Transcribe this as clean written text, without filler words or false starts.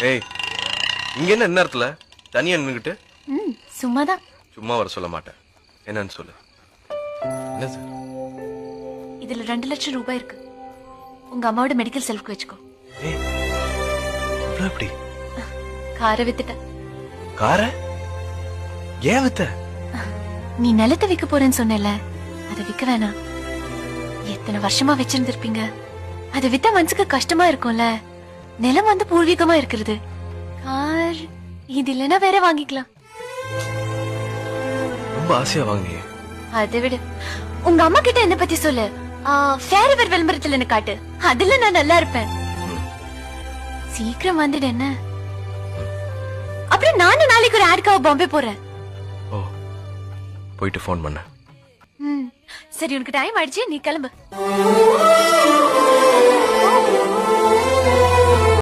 ஏய், இங்க என்ன நேரத்துல தனியா நின்னுகிட்டு? சும்மாதான். சும்மா வர சொல்ல மாட்டேன். என்னன்னு சொல்லு. என்ன சார்? இதுல 2 லட்சம் ரூபாய் இருக்கு. உங்க அம்மாவோட மெடிக்கல் செலவுக்கு வச்சுக்கோ. ஏய், இவ்வளவு எப்படி? காரை வித்துட்ட. காரை ஏன் வித்த? நீ நிலத்தை விற்க போறேன்னு சொன்னல, அதை விற்க வேணாம். எத்தனை வருஷமா வச்சிருந்திருப்பீங்க. அதை வித்தா மனசுக்கு கஷ்டமா இருக்கும்ல. நிலம் வந்து பூர்வீகமா இருக்கிறது. கார் இது இல்லைன்னா வேற வாங்கிக்கலாம். ரொம்ப ஆசையா வாங்கினியே. அதை விட உங்க அம்மா கிட்ட என்ன பத்தி சொல்லு. ஃபேரவர் விளம்பரத்துல என்ன காட்டு. அதுல நான் நல்லா இருப்பேன். சீக்கிரம் வந்துடு என்ன. அப்புறம் நானும் நாளைக்கு ஒரு ஆட்காவ பாம்பே போறேன். ஓ, போயிட்டு ஃபோன் பண்ண. சரி, உனக்கு டைம் ஆயிடுச்சு, நீ கிளம்பு.